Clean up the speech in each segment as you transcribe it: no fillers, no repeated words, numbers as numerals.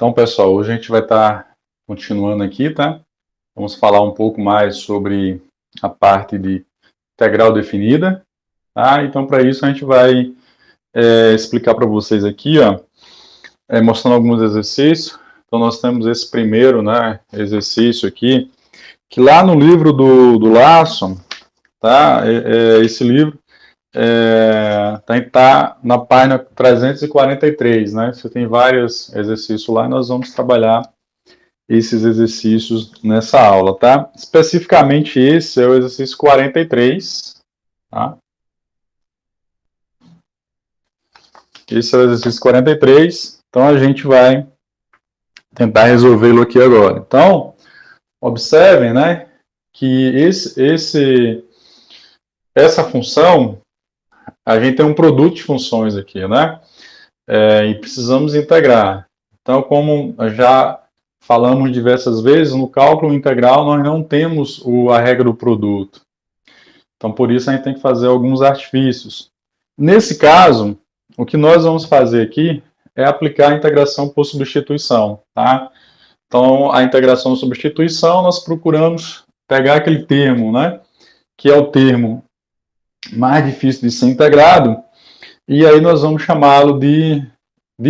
Então, pessoal, hoje a gente vai estar continuando aqui, tá? Vamos falar um pouco mais sobre a parte de integral definida, tá? Então, para isso, a gente vai explicar para vocês aqui, ó, mostrando alguns exercícios. Então, nós temos esse primeiro, né, exercício aqui, que lá no livro do Larsson, tá? Esse livro tá na página 343, né? Você tem vários exercícios lá e nós vamos trabalhar esses exercícios nessa aula, tá? Especificamente esse é o exercício 43, tá? Esse é o exercício 43, então a gente vai tentar resolvê-lo aqui agora. Então, observem, né, que essa função, a gente tem um produto de funções aqui, né? E precisamos integrar. Então, como já falamos diversas vezes, no cálculo integral nós não temos a regra do produto. Então, por isso a gente tem que fazer alguns artifícios. Nesse caso, o que nós vamos fazer aqui é aplicar a integração por substituição, tá? Então, a integração por substituição, nós procuramos pegar aquele termo, né, que é o termo mais difícil de ser integrado, e aí nós vamos chamá-lo de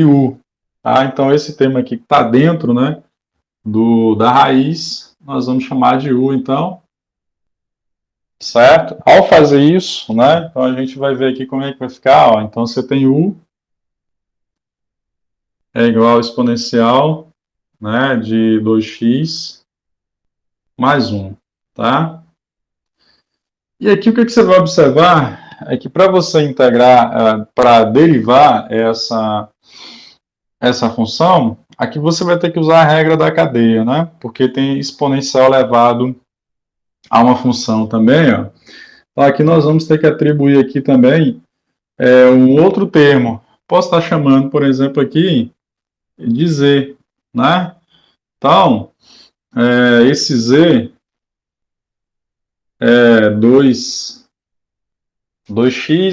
u. Tá? Então, esse termo aqui que está dentro, né, da raiz, nós vamos chamar de u, então, certo? Ao fazer isso, né, então a gente vai ver aqui como é que vai ficar, ó. Então, você tem u é igual ao exponencial, né, de 2x mais 1, tá? E aqui o que você vai observar é que para você integrar, para derivar essa função, aqui você vai ter que usar a regra da cadeia, né? Porque tem exponencial elevado a uma função também, ó. Então, aqui nós vamos ter que atribuir aqui também um outro termo. Posso estar chamando, por exemplo, aqui de z, né? Então, esse z é 2x,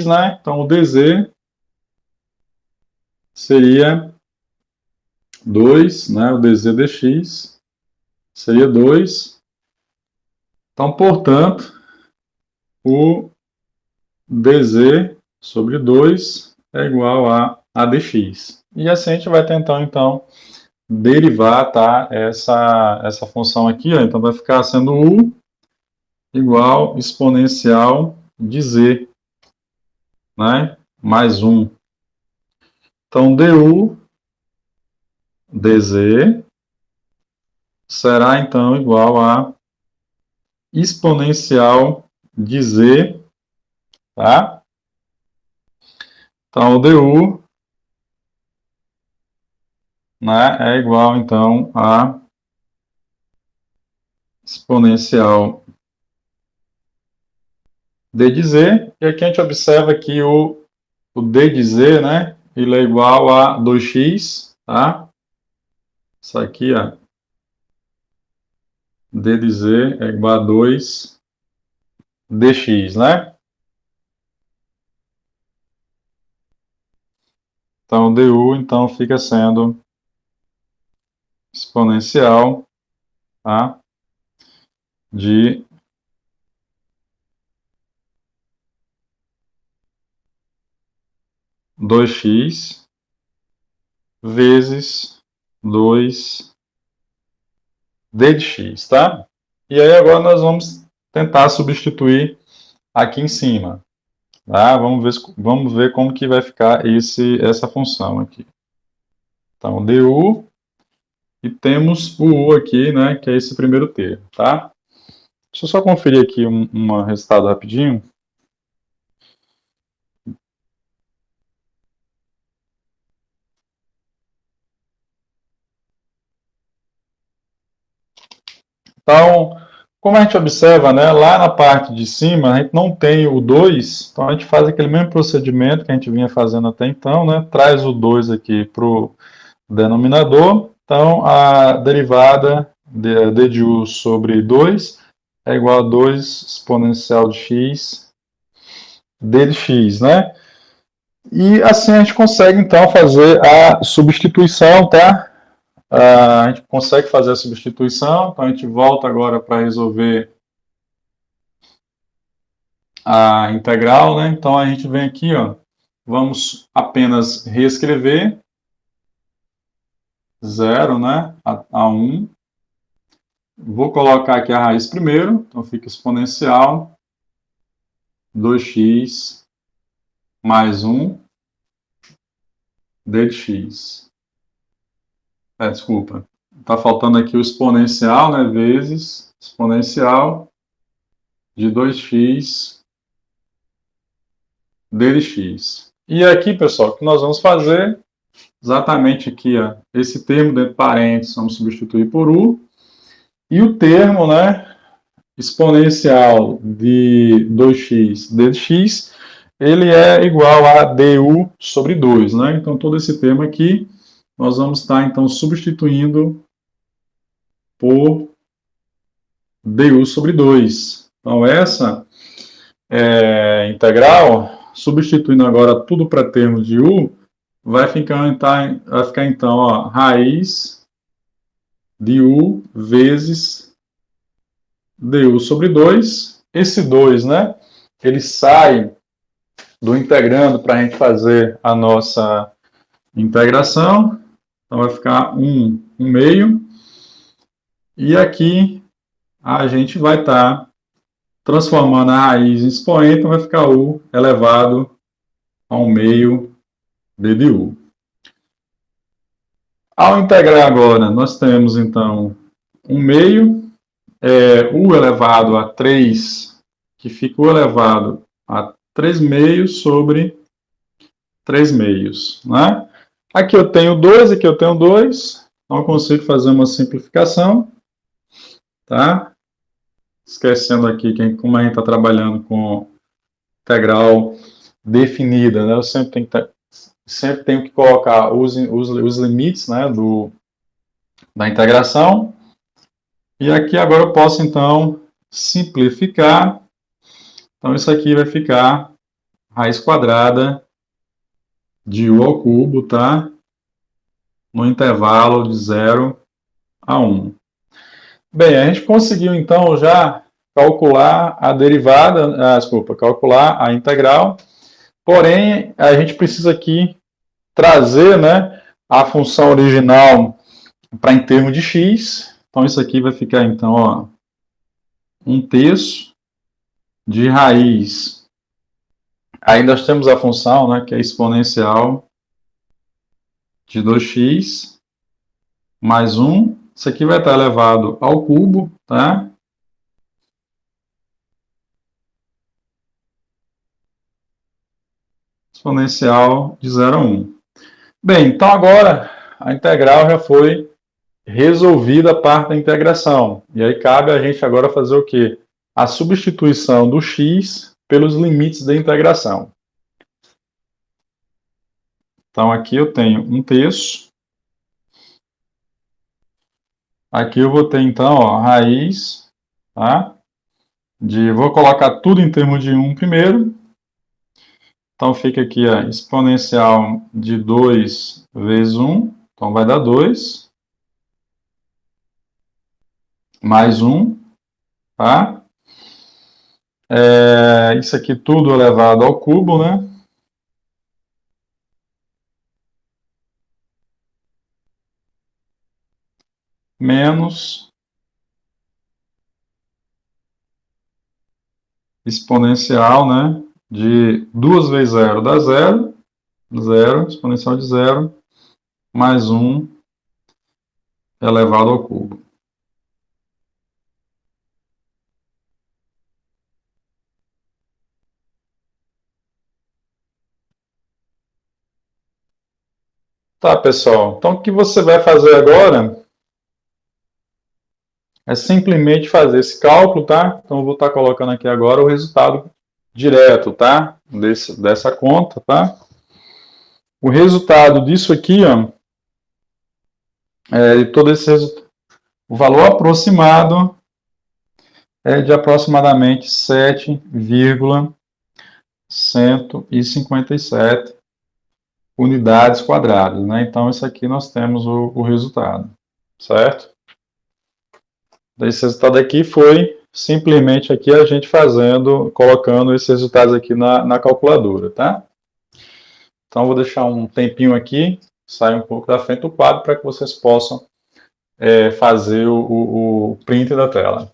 né? Então, o dz seria 2, né? O dz dx seria 2. Então, portanto, o dz sobre 2 é igual a dx. E assim a gente vai tentar, então, derivar, tá, essa função aqui, ó. Então, vai ficar sendo u igual exponencial de z, né, mais 1. Então, du dz será, então, igual a exponencial de z, tá? Então, o du, né, é igual, então, a exponencial d de z. E aqui a gente observa que o d de z, né, ele é igual a 2x, tá? Isso aqui, ó, d de z é igual a 2 dx, né? Então, du, então, fica sendo exponencial, tá, de 2x vezes 2 d de x, tá? E aí agora nós vamos tentar substituir aqui em cima, tá? Vamos ver como que vai ficar essa função aqui. Então, du, e temos o u aqui, né, que é esse primeiro termo, tá? Deixa eu só conferir aqui um resultado rapidinho. Então, como a gente observa, né, lá na parte de cima, a gente não tem o 2, então a gente faz aquele mesmo procedimento que a gente vinha fazendo até então, né, traz o 2 aqui para o denominador, então a derivada d de u sobre 2 é igual a 2 exponencial de x d de x, né? E assim a gente consegue então fazer a substituição, tá? a gente consegue fazer a substituição. Então, a gente volta agora para resolver a integral, né? Então, a gente vem aqui, ó, vamos apenas reescrever 0, né, a 1. Vou colocar aqui a raiz primeiro, então fica exponencial 2x mais 1 d de x. Desculpa, está faltando aqui o exponencial, né, vezes exponencial de 2x d de x. E aqui, pessoal, o que nós vamos fazer, exatamente aqui, ó, esse termo dentro de parênteses, vamos substituir por u, e o termo, né, exponencial de 2x d de x, ele é igual a du sobre 2, né? Então, todo esse termo aqui, nós vamos estar, então, substituindo por du sobre 2. Então, essa integral, substituindo agora tudo para termos de u, vai ficar então, ó, raiz de u vezes du sobre 2. Esse 2, né, ele sai do integrando para a gente fazer a nossa integração. Então, vai ficar 1 meio. E aqui a gente vai estar transformando a raiz em expoente, então vai ficar u elevado a 1 meio d de u. Ao integrar agora, nós temos então 1 meio, u elevado a 3, que fica u elevado a 3 meios sobre 3 meios, né? Aqui eu tenho 2, aqui eu tenho 2, então eu consigo fazer uma simplificação, tá? Esquecendo aqui que como a gente está trabalhando com integral definida, né? Eu sempre tenho que colocar os limites, né, da integração. E aqui agora eu posso, então, simplificar. Então, isso aqui vai ficar raiz quadrada de u ao cubo, tá? No intervalo de 0 a 1. Bem, a gente conseguiu, então, já calcular a derivada, calcular a integral. Porém, a gente precisa aqui trazer, né, a função original para em termos de x. Então, isso aqui vai ficar, então, ó, 1/3 de raiz. Aí nós temos a função, né, que é exponencial de 2x mais 1. Isso aqui vai estar elevado ao cubo, tá? Exponencial de 0 a 1. Bem, então agora a integral já foi resolvida a parte da integração. E aí cabe a gente agora fazer o quê? A substituição do x pelos limites da integração. Então aqui eu tenho 1/3. Aqui eu vou ter então, ó, raiz, tá? Vou colocar tudo em termos de 1 primeiro. Então fica aqui a exponencial de 2 vezes 1. Então vai dar 2. Mais 1, tá? Isso aqui tudo elevado ao cubo, né? Menos exponencial, né? De 2 vezes 0 dá 0. 0, exponencial de 0, mais 1 elevado ao cubo. Tá, pessoal. Então, o que você vai fazer agora é simplesmente fazer esse cálculo, tá? Então, eu vou estar colocando aqui agora o resultado direto, tá? Dessa conta, tá? O resultado disso aqui, ó, de todo esse resultado, o valor aproximado é de aproximadamente 7,157 unidades quadradas, né? Então, isso aqui nós temos o resultado. certo? Esse resultado aqui foi simplesmente aqui a gente colocando esses resultados aqui na calculadora, tá? Então, vou deixar um tempinho aqui, sair um pouco da frente do quadro para que vocês possam fazer o print da tela.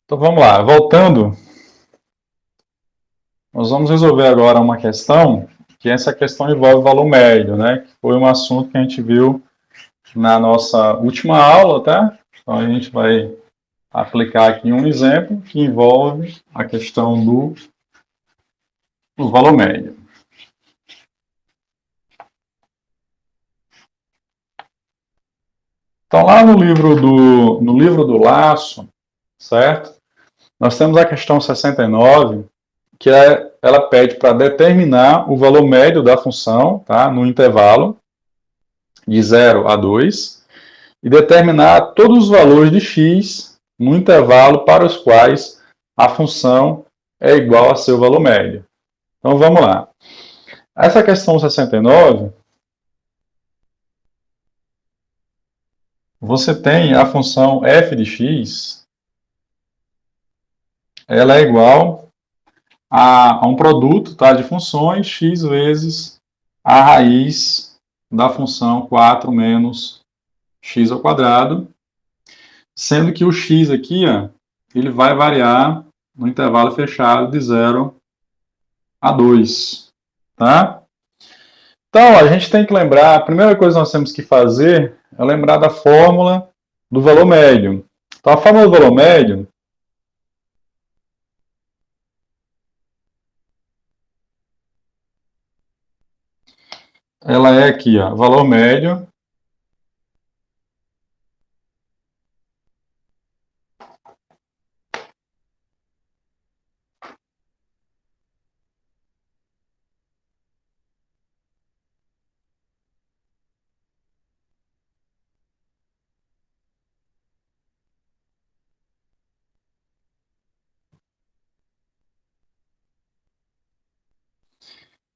Então, vamos lá. Voltando, nós vamos resolver agora uma questão, que essa questão envolve valor médio, né? Que foi um assunto que a gente viu na nossa última aula, tá? Então, a gente vai aplicar aqui um exemplo que envolve a questão do valor médio. Então, lá no livro do Lasso, certo? Nós temos a questão 69, que ela pede para determinar o valor médio da função, tá? No intervalo de 0 a 2, e determinar todos os valores de x no intervalo para os quais a função é igual a seu valor médio. Então, vamos lá. Essa questão 69, você tem a função f de x, ela é igual a um produto, tá, de funções, x vezes a raiz da função 4 menos x ao quadrado, sendo que o x aqui, ó, ele vai variar no intervalo fechado de 0 a 2, tá? Então, a gente tem que lembrar, a primeira coisa que nós temos que fazer é lembrar da fórmula do valor médio. Então, a fórmula do valor médio ela é aqui, ó, valor médio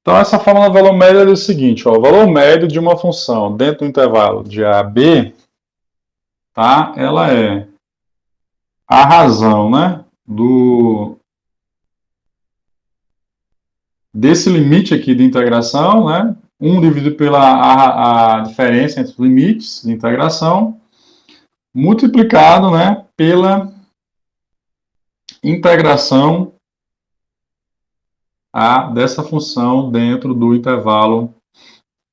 Então, essa fórmula do valor médio é o seguinte, ó, o valor médio de uma função dentro do intervalo de A a B, tá? Ela é a razão, né, desse limite aqui de integração, né, 1 dividido pela a diferença entre os limites de integração, multiplicado, né, pela integração dessa função dentro do intervalo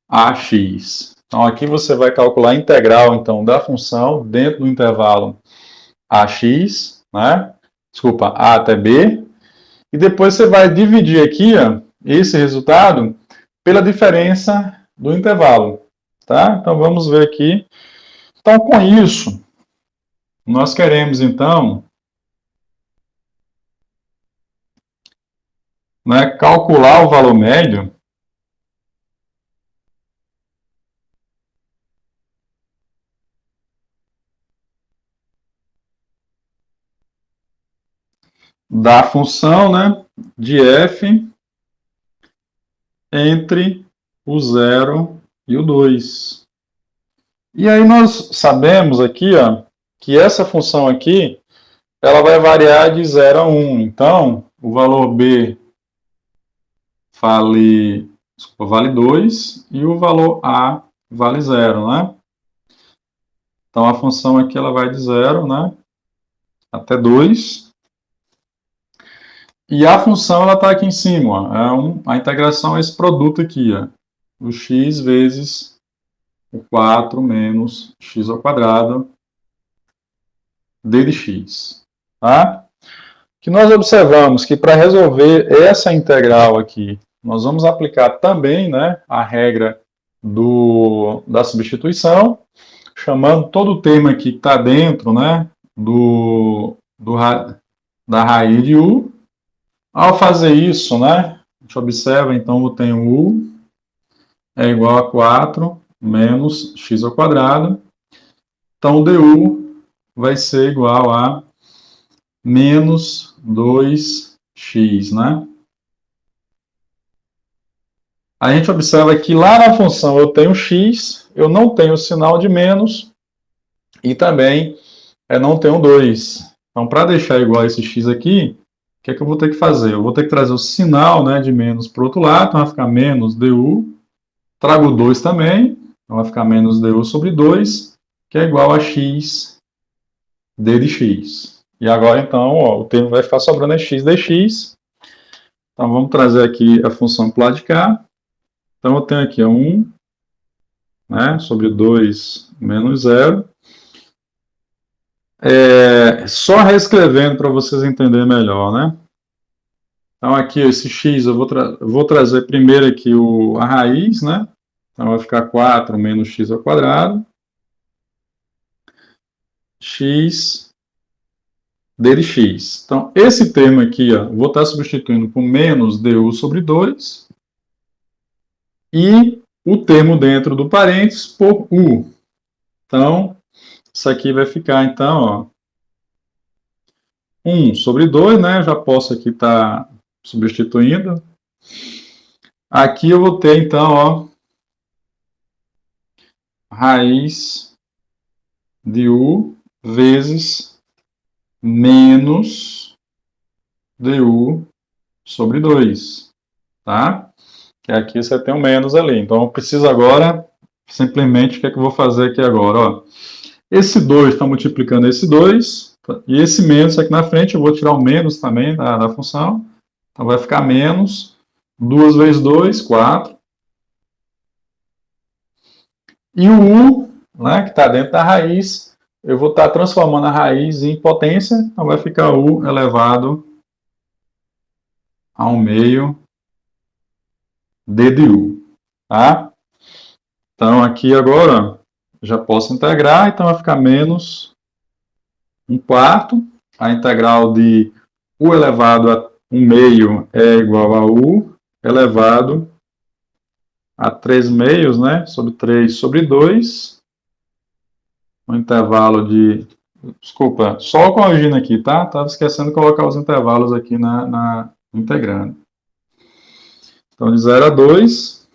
AX. Então, aqui você vai calcular a integral, então, da função dentro do intervalo AX, né? Desculpa, A até B. E depois você vai dividir aqui, ó, esse resultado pela diferença do intervalo, tá? Então, vamos ver aqui. Então, com isso, nós queremos, então, né, calcular o valor médio da função, né, de f entre o 0 e o 2. E aí nós sabemos aqui, ó, que essa função aqui, ela vai variar de 0 a 1. Então, o valor b vale 2 e o valor a vale 0, né? Então, a função aqui ela vai de 0, né, até 2. E a função ela está aqui em cima, ó. A integração é esse produto aqui, ó, o x vezes o 4 menos x ao quadrado d de x. Tá? Que nós observamos que para resolver essa integral aqui, nós vamos aplicar também, né, a regra da substituição, chamando todo o termo aqui que está dentro, né, da raiz de u. Ao fazer isso, né, gente observa, então, eu tenho u é igual a 4 menos x ao quadrado. Então, du vai ser igual a menos 2x, né? A gente observa que lá na função eu tenho x, eu não tenho o sinal de menos e também não tenho 2. Então, para deixar igual esse x aqui, o que é que eu vou ter que fazer? Eu vou ter que trazer o sinal, né, de menos para o outro lado, então vai ficar menos du. Trago 2 também, então vai ficar menos du sobre 2, que é igual a x d de x. E agora, então, ó, o termo vai ficar sobrando é x dx. Então, vamos trazer aqui a função para o lado de cá. Então, eu tenho aqui 1, né, sobre 2 menos 0. Só reescrevendo para vocês entenderem melhor, né? Então, aqui, esse x, eu vou trazer primeiro aqui a raiz, né? Então, vai ficar 4 menos x ao quadrado. X d de x. Então, esse termo aqui, ó, vou estar substituindo por menos du sobre 2. E o termo dentro do parênteses por u. Então, isso aqui vai ficar, então, ó, 1 sobre 2, né? Já posso aqui estar substituindo. Aqui eu vou ter, então, ó, raiz de u vezes menos du sobre 2, tá? Que aqui você tem um menos ali. Então, eu preciso agora, simplesmente, o que é que eu vou fazer aqui agora? Ó? Esse 2 está multiplicando esse 2, e esse menos aqui na frente, eu vou tirar o menos também da função. Então, vai ficar menos 2 vezes 2, 4. E o u, né, que está dentro da raiz, eu vou estar transformando a raiz em potência, então vai ficar u elevado ao meio d de u. Tá? Então, aqui agora, já posso integrar, então vai ficar menos 1 quarto. A integral de u elevado a 1 meio é igual a u elevado a 3 meios, né? Sobre 3 sobre 2. Um intervalo de... Desculpa, só corrigindo aqui, tá? Estava esquecendo de colocar os intervalos aqui na integrando. Então, de 0 a 2.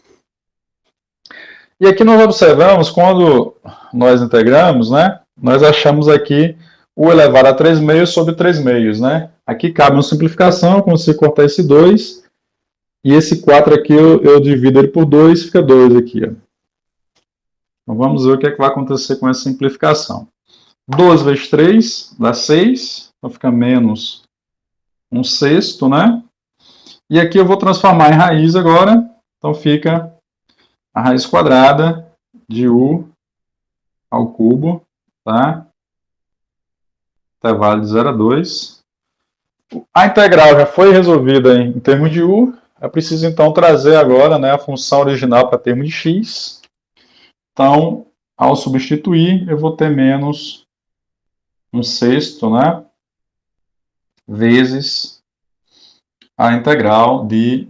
E aqui nós observamos, quando nós integramos, né? Nós achamos aqui u elevado a 3 meios sobre 3 meios, né? Aqui cabe uma simplificação, eu consigo cortar esse 2. E esse 4 aqui eu divido ele por 2, fica 2 aqui, ó. Então, vamos ver o que é que vai acontecer com essa simplificação. 2 vezes 3 dá 6, então fica menos 1 sexto, né? E aqui eu vou transformar em raiz agora, então fica a raiz quadrada de u ao cubo, tá? Intervalo de 0 a 2. A integral já foi resolvida em termos de u, eu preciso então trazer agora, né, a função original para termo de x. Então, ao substituir, eu vou ter menos 1 sexto, né, vezes a integral de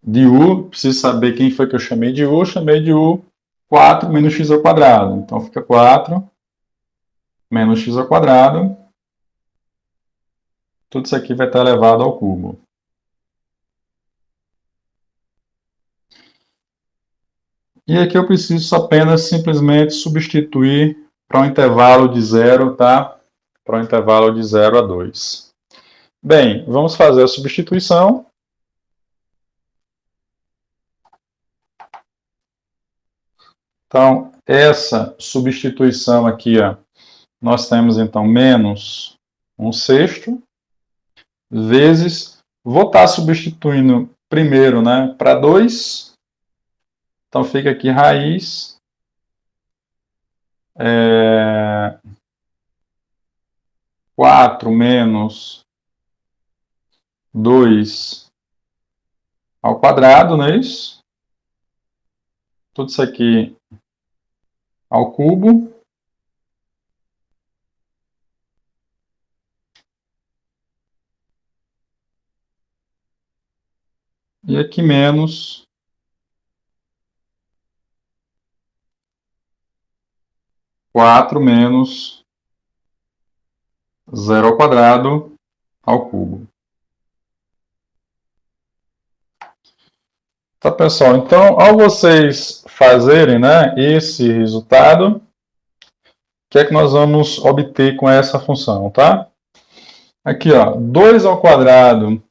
u. Preciso saber quem foi que eu chamei de u. Eu chamei de u 4 menos x ao quadrado. Então, fica 4 menos x ao quadrado. Tudo isso aqui vai estar elevado ao cubo. E aqui eu preciso apenas simplesmente substituir para um intervalo de 0, tá? Para um intervalo de 0 a 2. Bem, vamos fazer a substituição. Então, essa substituição aqui, ó, nós temos então menos 1 sexto, vezes, vou estar substituindo primeiro, né, para 2. Então, fica aqui raiz 4 menos 2 ao quadrado, não é isso? Tudo isso aqui ao cubo. E aqui menos 4 menos 0 ao quadrado ao cubo. Tá, pessoal? Então, ao vocês fazerem, né, esse resultado, o que é que nós vamos obter com essa função, tá? Aqui, ó, 2 ao quadrado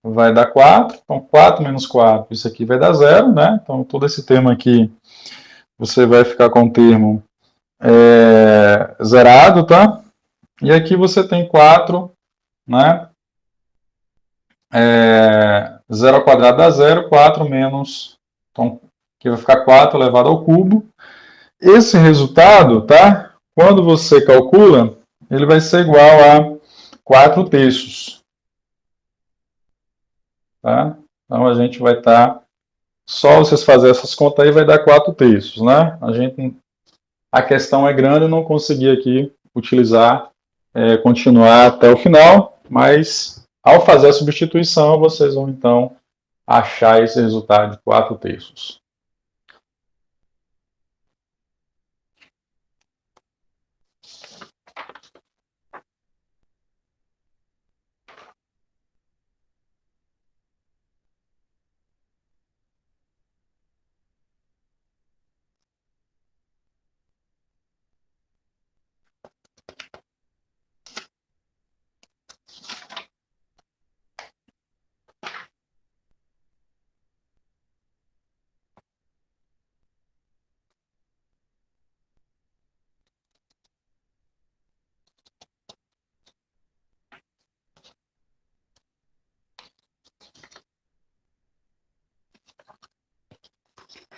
vai dar 4. Então, 4 menos 4, isso aqui vai dar 0, né? Então, todo esse termo aqui, você vai ficar com o termo zerado, tá? E aqui você tem 4, né? 0 ao quadrado dá 0, 4 menos... Então, aqui vai ficar 4 elevado ao cubo. Esse resultado, tá? Quando você calcula, ele vai ser igual a 4 terços. Tá? Então, a gente vai estar... Só vocês fazerem essas contas aí, vai dar 4 terços, né? A questão é grande, eu não consegui aqui utilizar, continuar até o final, mas ao fazer a substituição, vocês vão então achar esse resultado de 4 terços.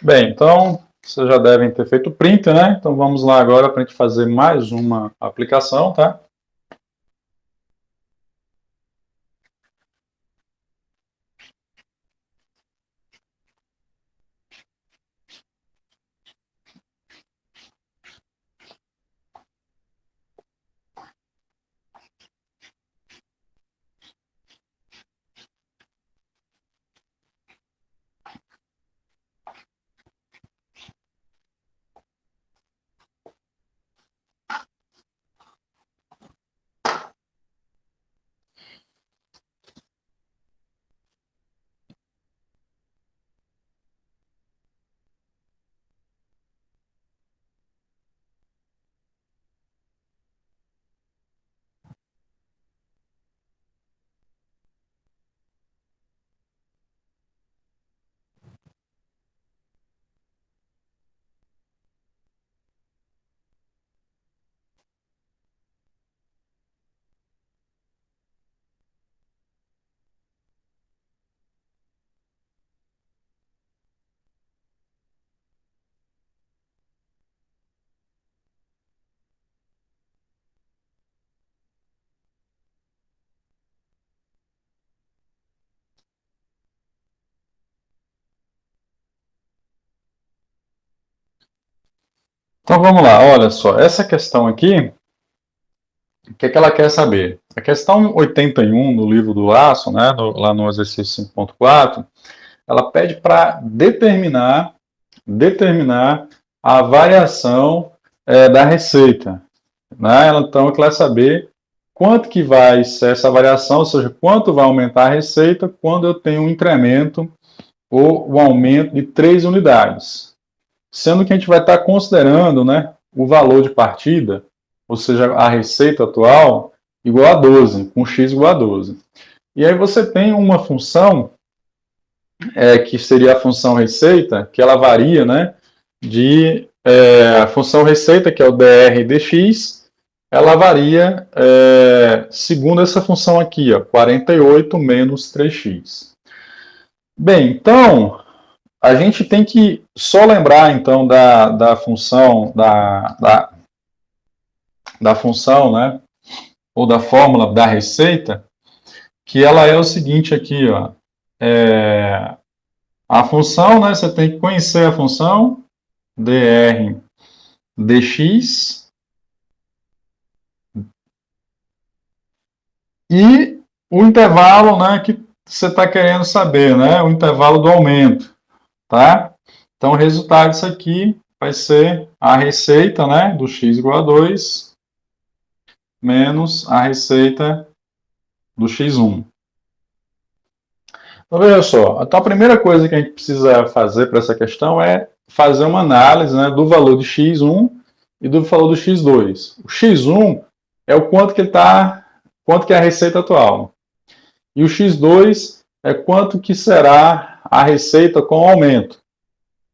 Bem, então vocês já devem ter feito o print, né? Então vamos lá agora para a gente fazer mais uma aplicação, tá? Então vamos lá, olha só, essa questão aqui, o que é que ela quer saber? A questão 81 do livro do Lasso, né, lá no exercício 5.4, ela pede para determinar a variação da receita. Né? Então, ela quer saber quanto que vai ser essa variação, ou seja, quanto vai aumentar a receita quando eu tenho um incremento ou um aumento de 3 unidades. Sendo que a gente vai estar considerando, né, o valor de partida, ou seja, a receita atual, igual a 12, com x igual a 12. E aí você tem uma função, que seria a função receita, que ela varia, né, a função receita, que é o dr dx, ela varia segundo essa função aqui, ó, 48 menos 3x. Bem, então, a gente tem que só lembrar, então, da função, da função, né, ou da fórmula da receita, que ela é o seguinte aqui, ó, a função, né, você tem que conhecer a função, dr dx, e o intervalo, né, que você está querendo saber, né? O intervalo do aumento, tá? Então, o resultado disso aqui vai ser a receita, né, do x igual a 2 menos a receita do x1. Então, veja só. Então, a primeira coisa que a gente precisa fazer para essa questão é fazer uma análise, né, do valor de x1 e do valor do x2. O x1 é o quanto que ele tá, quanto que é a receita atual. E o x2 é quanto que será a receita com o aumento.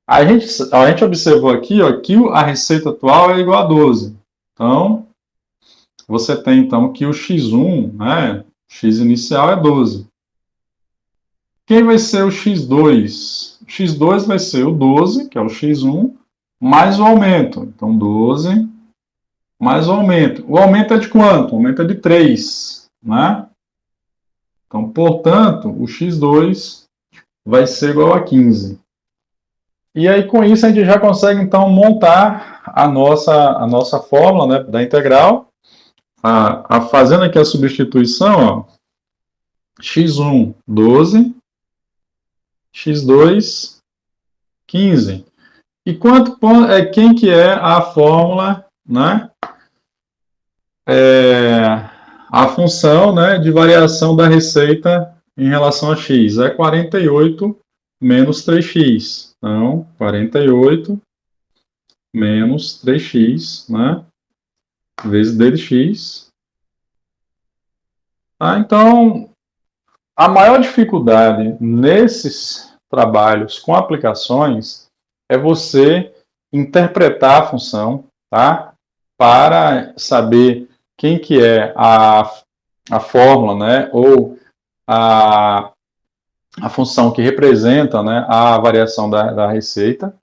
A gente observou aqui, ó, que a receita atual é igual a 12. Então, você tem então que o x1, né, x inicial é 12. Quem vai ser o x2? O x2 vai ser o 12, que é o x1, mais o aumento. Então, 12 mais o aumento. O aumento é de quanto? O aumento é de 3, né? Então, portanto, o x2 vai ser igual a 15. E aí, com isso, a gente já consegue, então, montar a nossa fórmula, né, da integral. Fazendo aqui a substituição, ó, x1, 12, x2, 15. E quem que é a fórmula, né? A função, né, de variação da receita em relação a x é 48 menos 3x. Então, 48 menos 3x, né, vezes d de x. Então, a maior dificuldade nesses trabalhos com aplicações é você interpretar a função, tá? Para saber quem que é a fórmula, né? Ou a, a função que representa, né, a variação da receita,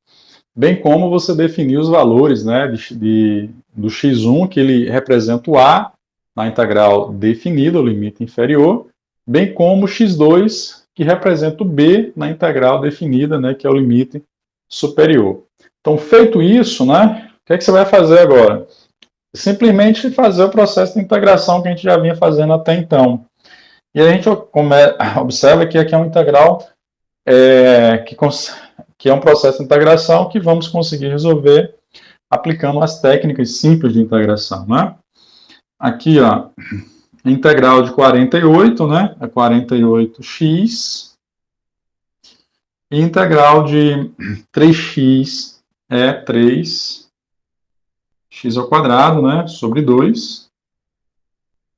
bem como você definir os valores, né, do x1, que ele representa o a na integral definida, o limite inferior, bem como o x2, que representa o b na integral definida, né, que é o limite superior. Então, feito isso, né, o que é que você vai fazer agora? Simplesmente fazer o processo de integração que a gente já vinha fazendo até então. E a gente observa que aqui é uma integral que é um processo de integração que vamos conseguir resolver aplicando as técnicas simples de integração, né? Aqui, ó, integral de 48, né? É 48x. E integral de 3x é 3x ao quadrado, né? Sobre 2.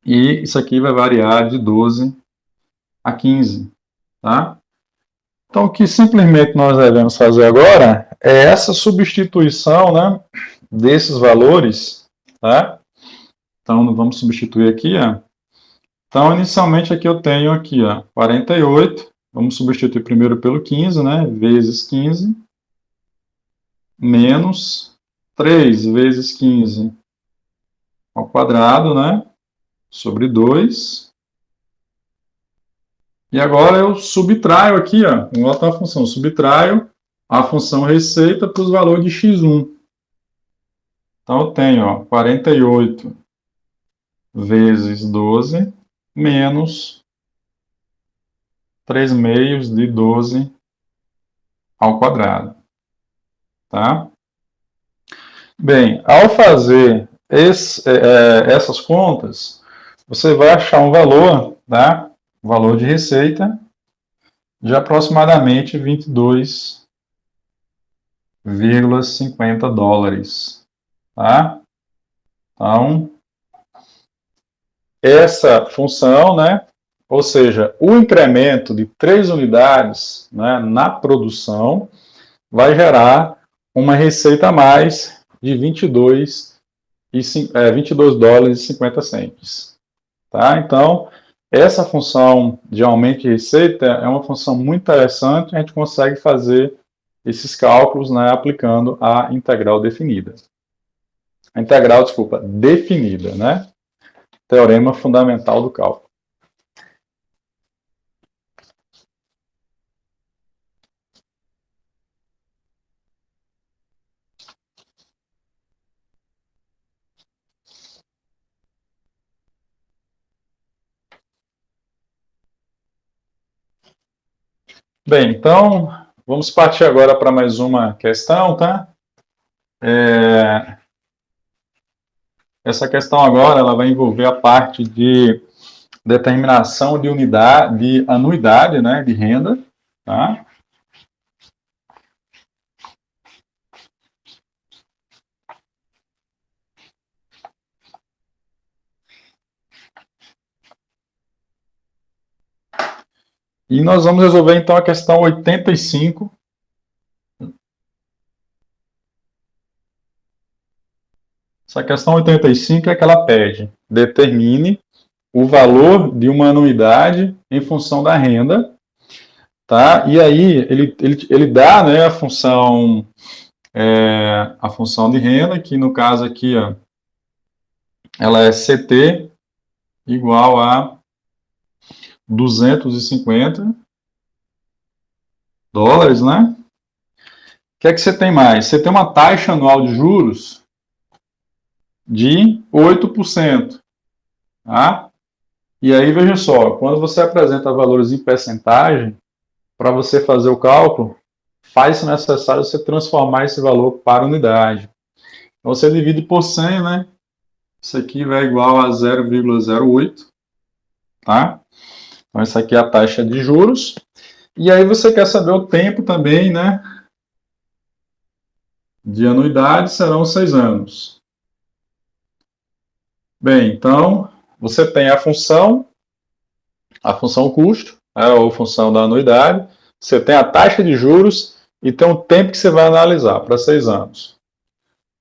E isso aqui vai variar de 12 a 15, tá? Então, o que simplesmente nós devemos fazer agora é essa substituição, né, desses valores, tá? Então, vamos substituir aqui, ó. Então, inicialmente aqui eu tenho aqui, ó, 48, vamos substituir primeiro pelo 15, né, vezes 15, menos 3 vezes 15 ao quadrado, né, sobre 2. E agora eu subtraio aqui, ó, em outra função, subtraio a função receita para os valores de x1. Então, eu tenho, ó, 48 vezes 12 menos 3 meios de 12 ao quadrado, tá? Bem, ao fazer essas contas, você vai achar um valor, tá? Um valor de receita de aproximadamente 22,50 dólares, tá? Então, essa função, né? Ou seja, o incremento de 3 unidades, né, na produção vai gerar uma receita a mais de 22 dólares e 50 centes. Tá? Então, essa função de aumento de receita é uma função muito interessante, a gente consegue fazer esses cálculos, né, aplicando a integral definida. A integral, desculpa, definida, né? Teorema fundamental do cálculo. Bem, então, vamos partir agora para mais uma questão, tá? Essa questão agora, ela vai envolver a parte de determinação de unidade, de anuidade, né, de renda, tá? E nós vamos resolver então a questão 85. Essa questão 85 é que ela pede: determine o valor de uma anuidade em função da renda, tá? E aí ele dá, né, a função de renda, que no caso aqui, ó, ela é CT igual a 250 dólares, né? O que é que você tem mais? Você tem uma taxa anual de juros de 8%, tá? E aí, veja só, quando você apresenta valores em percentagem, para você fazer o cálculo, faz-se necessário você transformar esse valor para unidade. Então, você divide por 100, né? Isso aqui vai igual a 0,08, tá? Então, essa aqui é a taxa de juros. E aí, você quer saber o tempo também, né? De anuidade serão 6 anos. Bem, então, você tem a função custo, ou função da anuidade, você tem a taxa de juros e tem o tempo que você vai analisar, para 6 anos. O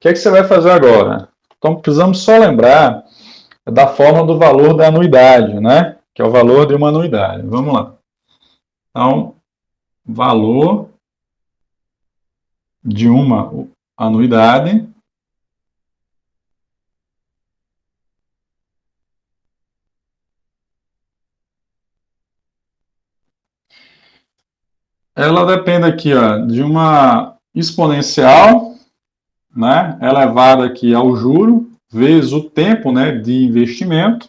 que é que você vai fazer agora? Então, precisamos só lembrar da forma do valor da anuidade, né? Que é o valor de uma anuidade. Vamos lá. Então, valor de uma anuidade ela depende aqui, ó, de uma exponencial, né, elevada aqui ao juro, vezes o tempo, né, de investimento.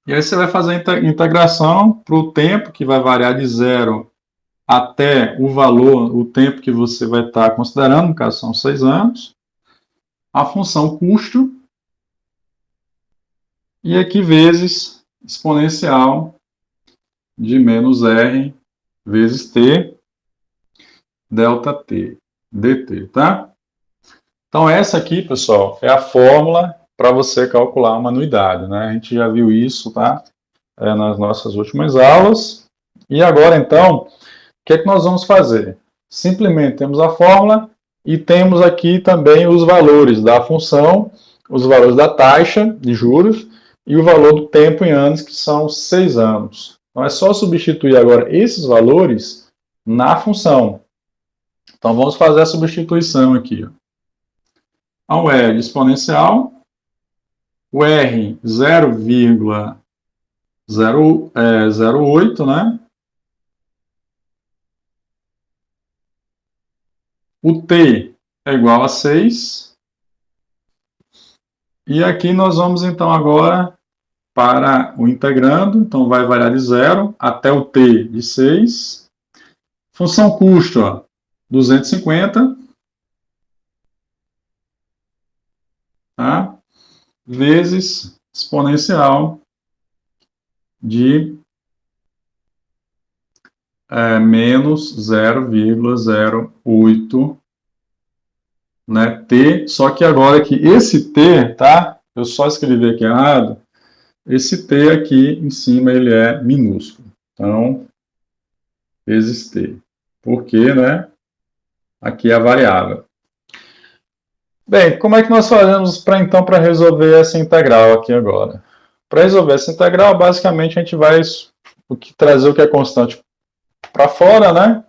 E aí você vai fazer a integração para o tempo, que vai variar de 0 até o valor, o tempo que você vai estar considerando, no caso são 6 anos. A função custo, e aqui vezes exponencial de menos R vezes T, delta T, dt, tá? Então, essa aqui, pessoal, é a fórmula para você calcular uma anuidade, né? A gente já viu isso, tá? Nas nossas últimas aulas. E agora, então, o que é que nós vamos fazer? Simplesmente temos a fórmula e temos aqui também os valores da função, os valores da taxa de juros e o valor do tempo em anos, que são 6 anos. Então, é só substituir agora esses valores na função. Então, vamos fazer a substituição aqui. Então, o R exponencial, o R 0,08, né? O T é igual a 6. E aqui nós vamos, então, agora para o integrando. Então, vai variar de 0 até o T de 6. Função custo, ó, 250. Tá? Vezes exponencial de menos 0,08, né, T, só que agora que esse T, tá? Eu só escrevi aqui errado. Esse T aqui em cima ele é minúsculo. Então, vezes T. Porque, né? Aqui é a variável. Bem, como é que nós fazemos para resolver essa integral aqui agora? Para resolver essa integral, basicamente a gente vai trazer o que é constante para fora, né?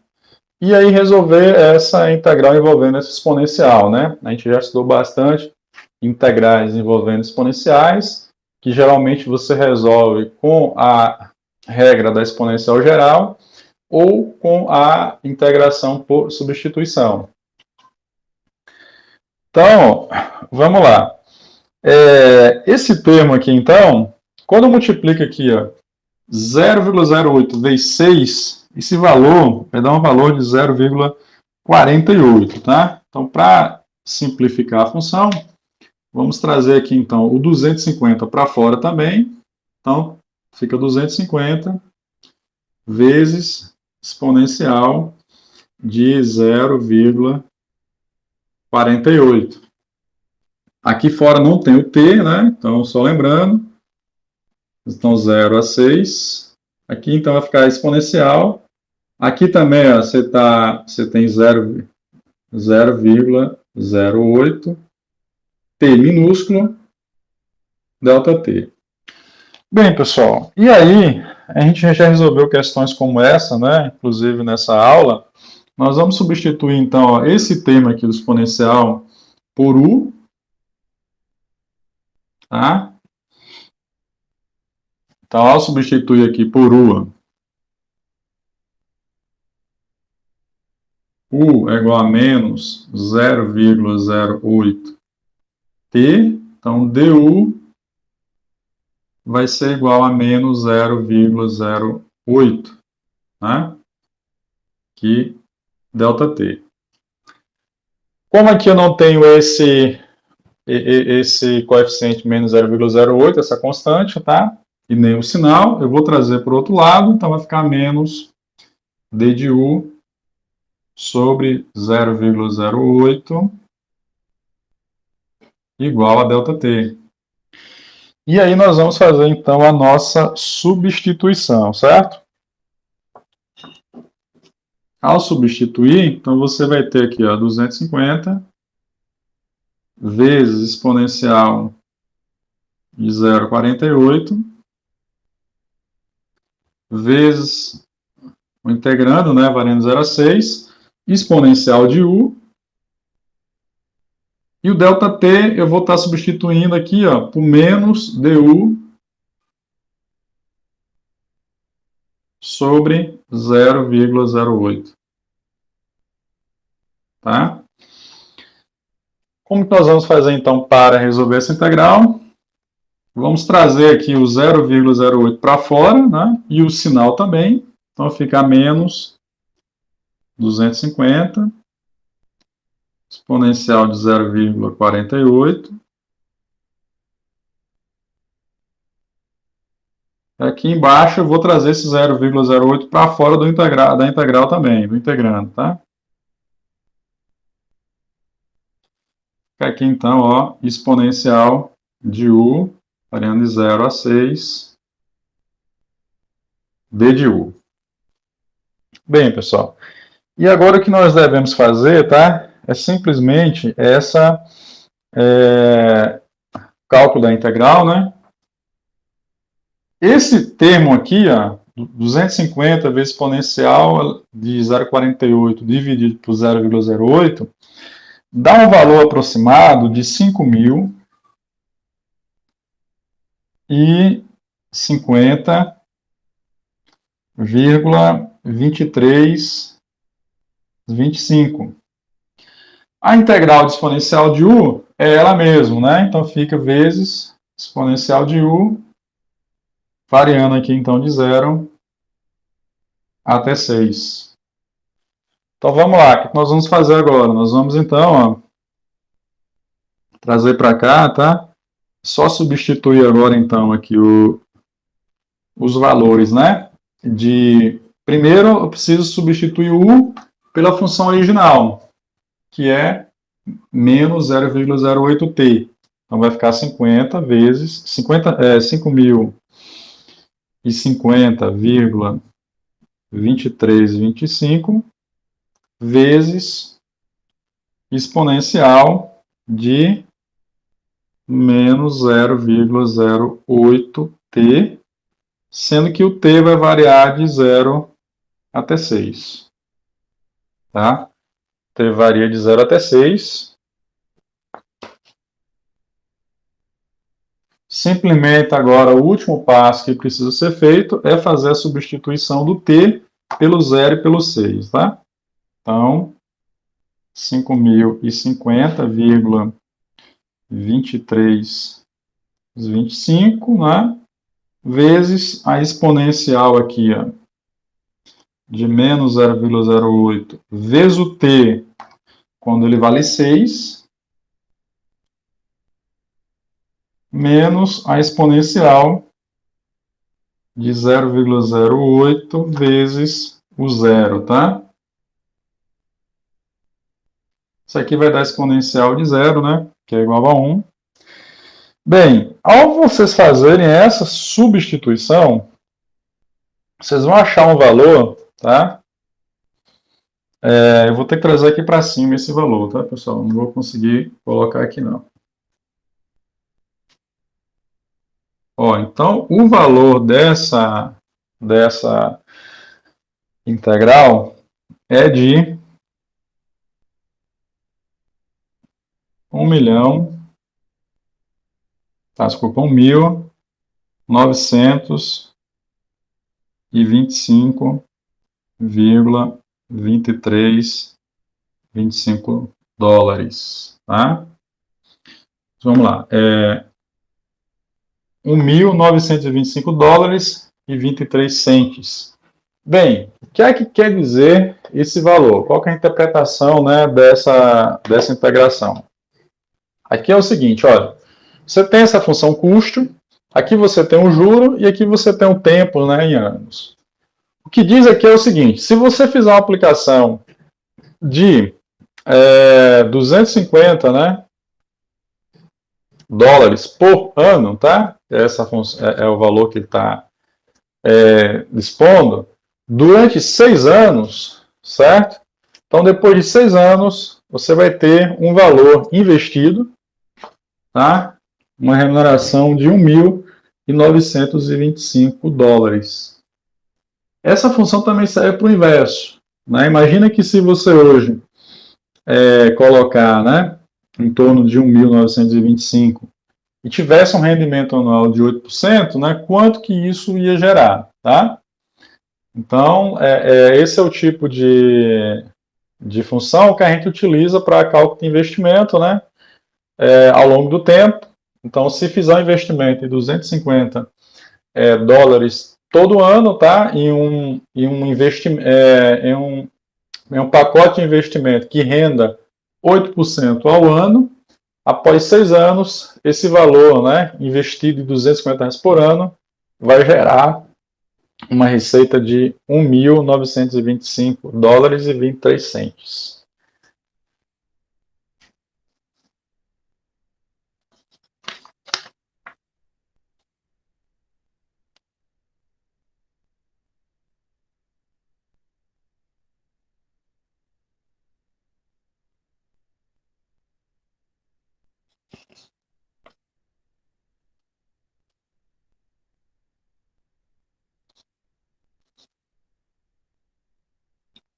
E aí resolver essa integral envolvendo esse exponencial, né? A gente já estudou bastante integrais envolvendo exponenciais, que geralmente você resolve com a regra da exponencial geral ou com a integração por substituição. Então, vamos lá. Esse termo aqui, então, quando eu multiplico aqui, 0,08 vezes 6, esse valor vai dar um valor de 0,48, tá? Então, para simplificar a função, vamos trazer aqui, então, o 250 para fora também. Então, fica 250 vezes exponencial de 0,48. Aqui fora não tem o t, né? Então, só lembrando. Então, 0 a 6. Aqui, então, vai ficar exponencial. Aqui também, ó, você tem 0,08 t minúsculo, delta t. Bem, pessoal, e aí a gente já resolveu questões como essa, né? Inclusive nessa aula. Nós vamos substituir, então, ó, esse termo aqui do exponencial por u, tá? Então, ao substituir aqui por u é igual a menos 0,08 t, então du vai ser igual a menos 0,08, né? Que ΔT. Como aqui eu não tenho esse coeficiente menos 0,08, essa constante, tá? E nem o sinal, eu vou trazer para o outro lado, então vai ficar menos d de u sobre 0,08 igual a ΔT. E aí nós vamos fazer, então, a nossa substituição, certo? Ao substituir, então você vai ter aqui, ó, 250 vezes exponencial de 0,48 vezes o integrando, né, variando 0 a 6, exponencial de u. E o ΔT eu vou estar substituindo aqui, ó, por menos du sobre 0,08. Tá? Como que nós vamos fazer, então, para resolver essa integral? Vamos trazer aqui o 0,08 para fora, né? E o sinal também. Então, fica menos 250, exponencial de 0,48. Aqui embaixo eu vou trazer esse 0,08 para fora da integral também, do integrando, tá? Fica aqui então, ó, exponencial de u, variando de 0 a 6, d de u. Bem, pessoal, e agora o que nós devemos fazer, tá? É simplesmente cálculo da integral, né? Esse termo aqui, ó, 250 vezes exponencial de 0,48 dividido por 0,08, dá um valor aproximado de 5.050,2325. A integral de exponencial de u é ela mesma, né? Então fica vezes exponencial de u, variando aqui então de 0 até 6. Então vamos lá, o que nós vamos fazer agora? Nós vamos então, ó, trazer para cá, tá? Só substituir agora então aqui os valores, né? Primeiro eu preciso substituir o u pela função original, que é menos 0,08t. Então vai ficar 50 vezes 5.050,2325 vezes exponencial de menos 0,08t, sendo que o t vai variar de 0 até 6. Tá? T varia de 0 até 6. Simplesmente agora o último passo que precisa ser feito é fazer a substituição do t pelo 0 e pelo 6. Tá? Então, 5.050,2325, né? Vezes a exponencial aqui, ó, de menos 0,08 vezes o t quando ele vale 6, menos a exponencial de 0,08 vezes o zero, tá? Isso aqui vai dar exponencial de zero, né? Que é igual a 1. Bem, ao vocês fazerem essa substituição, vocês vão achar um valor, tá? Eu vou ter que trazer aqui para cima esse valor, tá, pessoal? Não vou conseguir colocar aqui, não. Ó, então, o valor dessa integral é de 1.925,2325 dólares, tá? Vamos lá. 1.925 dólares e 23 centes. Bem, o que é que quer dizer esse valor? Qual que é a interpretação, né, dessa integração? Aqui é o seguinte, olha, você tem essa função custo, aqui você tem o juro e aqui você tem o tempo, né, em anos. O que diz aqui é o seguinte, se você fizer uma aplicação de 250, né, dólares por ano, tá? Essa é o valor que ele está dispondo, durante 6 anos, certo? Então, depois de 6 anos, você vai ter um valor investido, tá? Uma remuneração de 1.925 dólares. Essa função também serve para o inverso, né? Imagina que se você hoje colocar, né, em torno de 1.925 e tivesse um rendimento anual de 8%, né, quanto que isso ia gerar, tá? Então, esse é o tipo de função que a gente utiliza para cálculo de investimento, né, ao longo do tempo. Então, se fizer um investimento de 250 dólares todo ano, tá, em um pacote de investimento que renda 8% ao ano, após 6 anos, esse valor, né, investido de 250 reais por ano vai gerar uma receita de 1.925 dólares e 23 centes.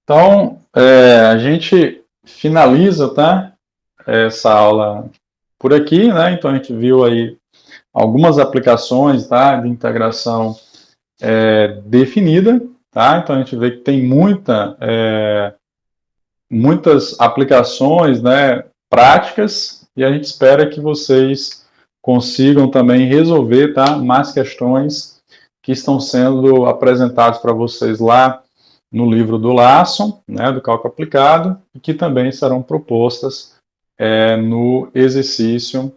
Então, a gente finaliza, tá, essa aula por aqui, né? Então, a gente viu aí algumas aplicações, tá, de integração definida, tá? Então, a gente vê que tem muitas aplicações, né, práticas, e a gente espera que vocês consigam também resolver, tá, mais questões que estão sendo apresentadas para vocês lá no livro do Larsson, né, do cálculo aplicado, e que também serão propostas nos exercícios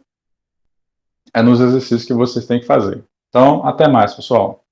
que vocês têm que fazer. Então, até mais, pessoal.